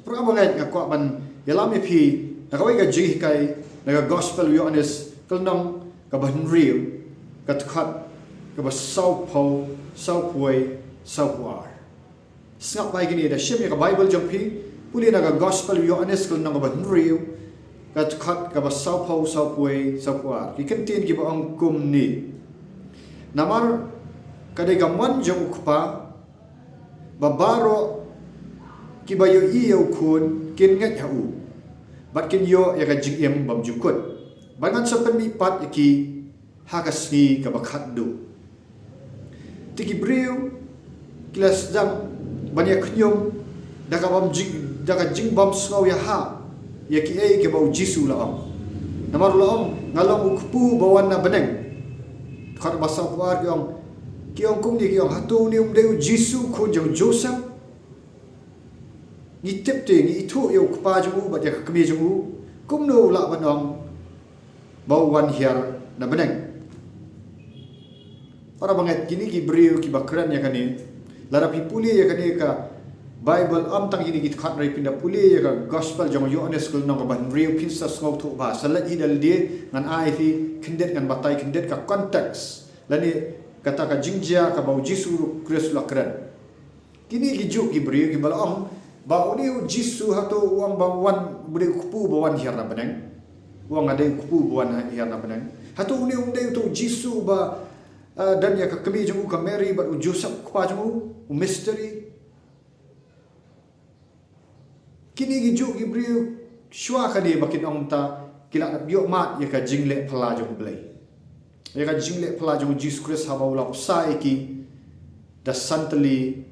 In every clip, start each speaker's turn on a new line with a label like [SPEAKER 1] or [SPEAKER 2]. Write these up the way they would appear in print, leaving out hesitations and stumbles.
[SPEAKER 1] Prabangai ngakwa ban yalami pi nakawai ga jih kai naga gospel Yohanes kalnong ka ban riu ka tkhat ka ba sau pau sau puai sau puar snap bai gini da shim ka Bible jong pi puli naga gospel Yohanes kalnong ka ban riu ka tkhat ka ba sau pau sau puai sau puar ki kentin ki ba ang kum ni namar kadai gaman jong ukpa babaro kibayo iyo kun kin ngat hau bat kin yo ya ka jim bam jukut bangan sapan mi pat ki hakasni ka bakhat du tiki briu kilas jam banya knyum daga bam jing daga jing bam sngau ya ha ya ki ai ke bau jisu la am namar la am ngalong ukpu bawan na beneng khat basa war ki ong kum ni ki ong hatu ni deu jisu kun jong Joseph ni tip te ni itu yo kpa ju ba ya kemi ju kum no la banong bau wan hiar na beneng para banget kini ki briu ki bakran ya kani lara pi puli ya kani ka Bible am tang ini ki khat rai pinda puli ya ka gospel jong Yohanes kul nong ban riu pinsa ngau thu ba salat idal die ngan ai fi kendet ngan batai kendet ka konteks lani kata ka jingjia ka bau jisu Kristus lakran kini ki ju ki briu ki balam bau ni jisu hato uang bawan bude kupu bawan hiar na beneng uang ada kupu bawan hiar na beneng hato ni umde tu jisu ba dan ya ka kemi jung ka Mary ba Joseph kupa jung mystery kini gi ju gi briu shwa ka ni bakin ong ta kila na bio mat ya ka jingle phala jung blai ya ka jingle phala jung jisu Christ ha ba ula sai ki da santli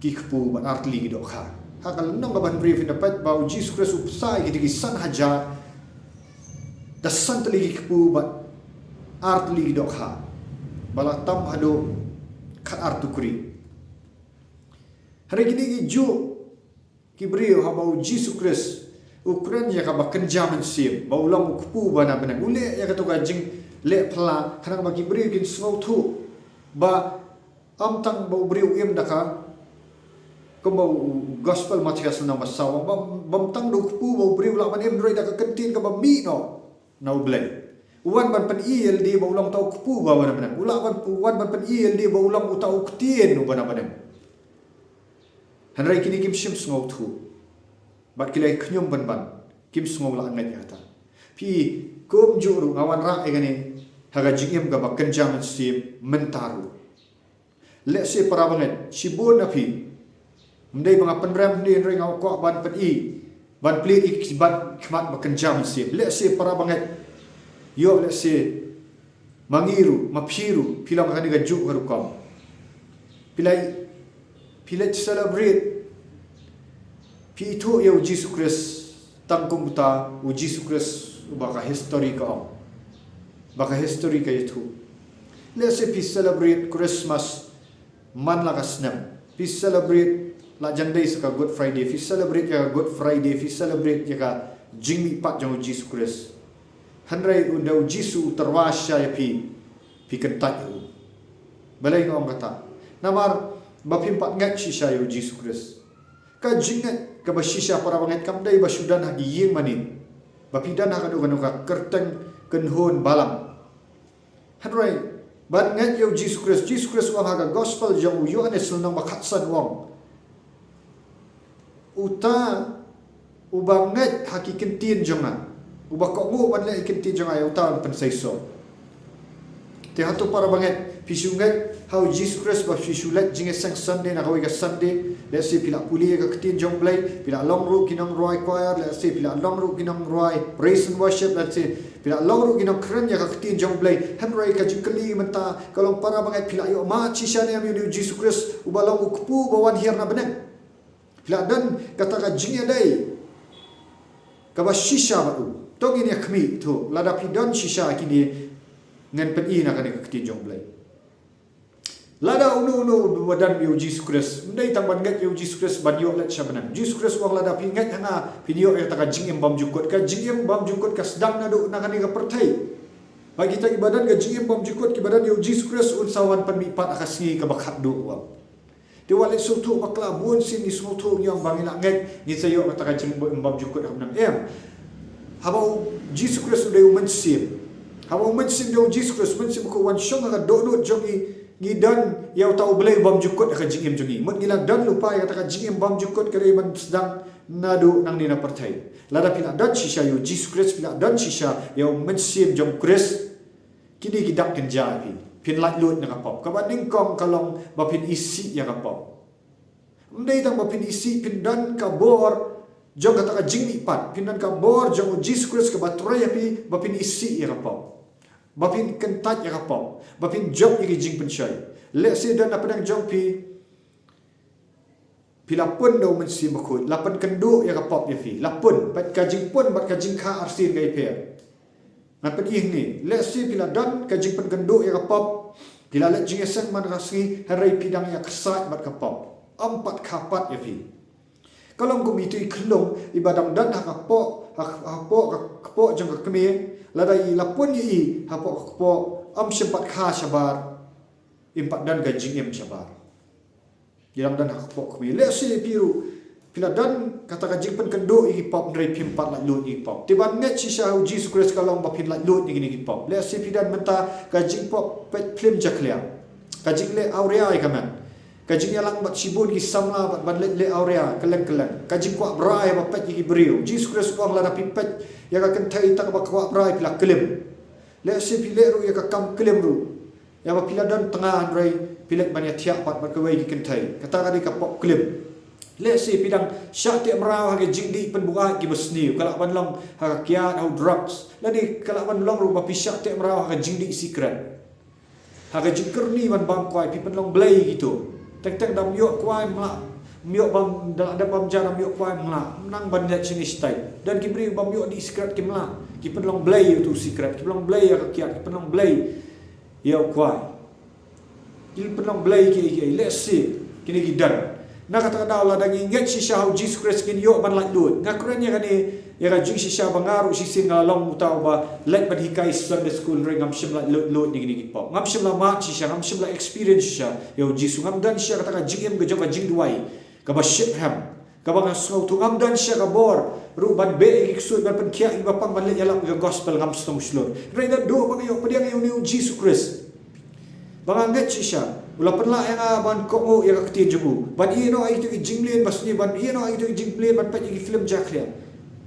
[SPEAKER 1] ki kupu ba artli gi do kha hakal nong ka ban brief in dapat bau Jesus Christ upsai ki san haja da santli ki kupu ba artli gi do kha bala tam hado khat artukuri hari gini ki ju ki brio ha bau Jesus Christ ukran ya ka bakan jaman sim bau long kupu bana bana ule ya ka to ga jing le phla khana ba ki brio kin snow thu ba am tang bau brio em daka kembau gospel Matias na masawa bam tang do kupu bau brio la ban em roi daka kentin ka ba mi no nau blai wan ban pen il di bau long tau kupu ba bana bana ula ban wan ban pen il di bau long utau ktien no bana bana hanrai kini kim sim ngau thu bat kilai khnyum ban ban kim ngau la ngai ata pi kom juru ngawan ra egani haga jingem ga bakan jaman sim mentaru le se para banget sibun api mendai mga penram ni ring au ko ban pen i ban pli ikibat khmat bakan jaman sim le se para banget yo le se mangiru maphiru pilang kani ga ju garukam pilai celebrate pi itu yo Jesus Christ tangkum ta u Jesus Christ baka history ka baka history ka itu let's say pi celebrate Christmas man la kasnam pi celebrate la jandai ka Good Friday pi celebrate ka Good Friday pi celebrate ka jingmi pat jong Jesus Christ hanrai undau Jesus terwasya ya pi kentat u balai ngom kata namar bapimpat ngat shisha yo Jesus Christ ka jingat ka bashisha para banget kam dai basudan ha giyeng manin bapidan ha kanu ka kerteng kenhon balam hanrai ban ngat yo Jesus Christ wa ha gospel jong Yohanes nang makhatsan wong uta ubang ngat hakikentin jonga ubak ko ngo ban le kentin jonga yo ta pensaiso te hatu para banget pisungat how Jesus Christ ba fisulat jinge sang Sunday na kawai ka Sunday let's say pila puli ka ketin jong blai pila long ru kinong roi choir let's say pila long ru kinong roi praise and worship let's say pila long ru kinong kren ya ka ketin jong blai hamrai ka jikali menta kalong para banget pila yo ma chisha ne ami Jesus Christ ubalong ukpu bawan hiar na beneng pila dan kata ka jinge dai ka ba shisha ba tong ini khmi tu lada pidan shisha kini ngan pen i na ka ketin jong blai lada unu badan yo Jesus Christ ndai tang ban ngat yo Jesus Christ ban yo let shabanan Jesus Christ wang lada pi ngat hanga video ya taka jingem bam jukut ka jingem bam jukut ka sedang na do na kani ka pertai bagi ta ibadan ka jingem bam jukut ki badan yo Jesus Christ un sawan pan mi pat akasngi ka bakhat do wa Di wale sutu makla mun sin ni sutu yang bangila nget ni sayo kata jing mbam jukut hamnang habau Jesus Christ udah mensim habau mensim jong Jesus Christ mensim ko wan shong ka donut jong ni dan yau tahu belai bam jukut ka jing jongi mut ngila dan lupa ya kata jing bam jukut kare man sedang nadu nang ni na partai lada pila dan shisha yo Jesus Christ pila dan shisha yau mensim jong Christ kini gidak kenjapi pin lat lut na kapop kaban kong kalong bapin isi ya kapop ndai tang bapin isi pin dan kabor jong kata ka jing pat pin dan kabor jong Jesus Christ ka batray api bapin isi ya kapop bapin kentat ya kapop bapin job igi jing pensai le se dan apa dang jong pi lapun do mensi bakut lapan kendu ya kapop ya fi lapun pat ka jing pun bat ka jing kha arsin gai per ngan pedih ni let's see bila dan kajing pengenduk ya kapop bila let jingesen man rasgi harai pidang ya kesat mat kapop empat kapat ya fi kalau ngum itu iklung ibadam dan kapop kapop jang kemi ladai lapun yi kapop am sempat kha sabar empat dan kajing em sabar dalam dan kapop kemi let's see piru bila dan kata kajing penkendu igi pop dari pimpat lak lut igi pop tiba net sisa Jesus Christ kalau bapin lak lut igi pop le si pidan menta kajing pop pet film jaklia kajing le aurea ikaman kajing yalang bat sibun gi samla bat ban le aurea keleng kajing kwa brai ba pet igi beriu Jesus Christ wang la pipet ya ka kentai tak ba kwa brai pila kelem le si pile ru ya ka kam kelem ru ya ba pila dan tengah rai pilet ban ya tiak pat bat kawai gi kentai kata kadi ka pop kelem let's say pidang syak tiap merau hage jingdi penbuat ki besni kalau ban long ha kiat au drugs ladi kalau ban long ru bapi syak tiap merau hage jingdi secret hage jingker ni ban bang kwai pi pen long blai gitu tek dam yok kwai mla miok bam ada bam jana miok kwai mla nang ban net sini style dan ki bri bam yok di secret ki mla ki pen long blai tu secret ki pen long blai ya kiat ki pen long blai yok kwai ki pen long blai ki let's see kini gidan nak kata dah dan ingat sisa Jesus Christ kini yok ban lat lut ngakurnya kan ni ya jing sisa bangaru sisi ngalong utau ba let ban hikai Sunday school ring ngam sim lat lut ni pop ngam sim la mat sisa ngam sim la experience sisa yo Jesus ngam dan sisa kata jing em gejok jing duai ka ba shipham ka ba ngasau tu ngam dan sisa ka bor ru ban be iksud ban penkia i bapang ban let yalak ga gospel ngam stom slot reda do bang yo pediang yo ni Jesus Christ banganget sisa ulah penla yang ban ko yang akti jubu ban ino ai tu jinglin basni ban ino ai tu jinglin ban pat igi film jaklia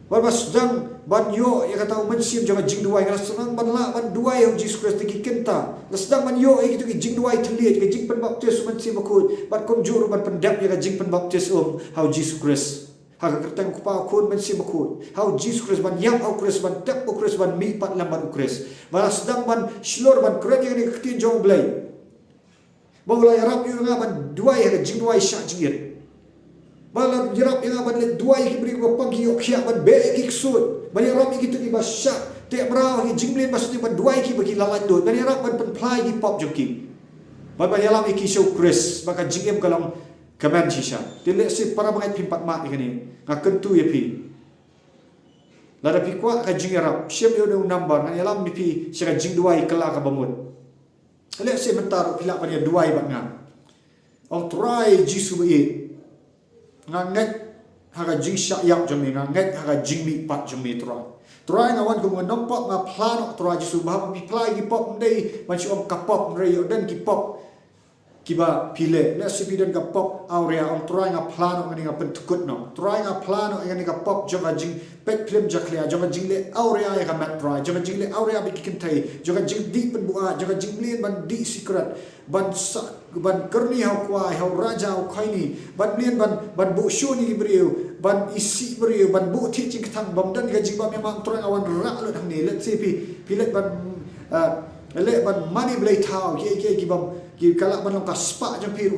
[SPEAKER 1] ban bas dang ban yo yang kata mensim jaga jing duai ngara senang ban la ban duai yang Jesus Christ igi kenta sedang ban yo ai tu jing duai telit ke jing pen baptis mensim akut ban kom juru ban pendap yang jing pen baptis how Jesus Christ haga kertang kupa kun mensim akut how Jesus Christ ban yang au Christ ban tap au Christ ban mi pat lamban au Christ ban sedang ban slor ban keren yang ni ketin jong blai Bawala yarap yung nga ban duay ha jing duay sya jingit. Bala yarap yung nga ban le duay kibri ko pang hiyo kya ban be iksud. Ban yarap ikitu ki ba sya te mra hi jinglin bas ni ban duay ki bagi lalat do. Ban yarap ban penplay di pop joki. Ban yalam iki show Chris baka jingem kalong kaman sisa. Dile si para bangai pimpat mat ikani. Ngakentu ya pi. Lada pi kwa ka jing yarap. Syem yo no number nga yalam ni pi sya jing duay kala ka bamut. Let's say mentar pila pada duai bat ngam. Ong try jisu be. Nganget haga jing syak yak jami nganget haga jing mi pat jami try. Try ngawan ko nampak nga plano try jisu bah mi play ki pop ndai manchi om kapop ndai dan ki pop kiba pile. Let's say bidan ka pop aurea ong try nga plano ngani nga pentukut no. Try nga plano ngani ka pop jaga jing pet film jaklia jaga jing le aurea ya ka mat try jaga jing le aurea bi kintai jaga jing di pen bua jaga jing lin ban di secret ban sak ban kerni hau kwai hau raja hau khaini ban lin ban bu shu ni beriu ban isi beriu ban bu thi jing thang bam dan ga jing ba memang try awan ra lo thang ni let's say pilet ban le ban money blay tau ki bam ki kalak ban long ka spa jang pi ru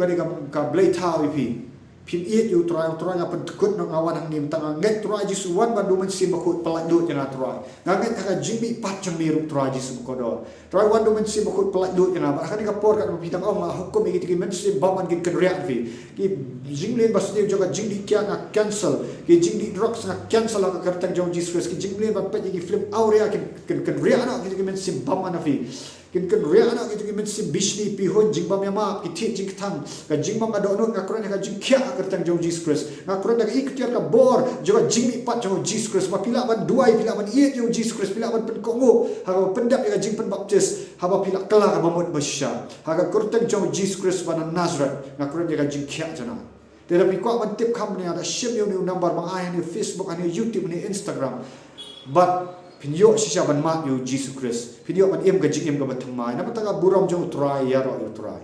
[SPEAKER 1] ka blay tau pi pin iet yu try nga pentukut nang awan hang nim tang nget try jisu wan ban du men sim bakut pelat dut yang try nganget ka jimbi pat jang miru try jisu kodo try wan du men sim bakut pelat dut yang ba kan ka por ka bidang ong hukum igi ti men sim baman gin kenriak vi ki jinglin bas ni joga jingdi kya nga cancel ki jingdi drugs nga cancel ka kertang jong jisu ki jinglin ban pet igi film aurea kin riak na ki men sim baman vi kin kan ria anak itu kin si bishni pihon jingbam yama kiti jing thang ka jingbam adonut ngakron ka jing kya kertang jong Jesus Christ ngakron ka iktiar ka bor juga jing pat jong Jesus Christ ma pila ban duai pila ban iet jong Jesus Christ pila ban pen kongo ha pendap ka jing pen baptis ha pila kala ka mamut basya ha ka kertang jong Jesus Christ ban Nazareth ngakron ka jing kya jana tetapi kau ban tip kam ni ada ship yo ni number mang ai ni Facebook ani YouTube ni Instagram but pinyo siya ban mak yo Jesus Christ pinyo ban em ka jing em ka batamai na pataka buram jong try yaro yo try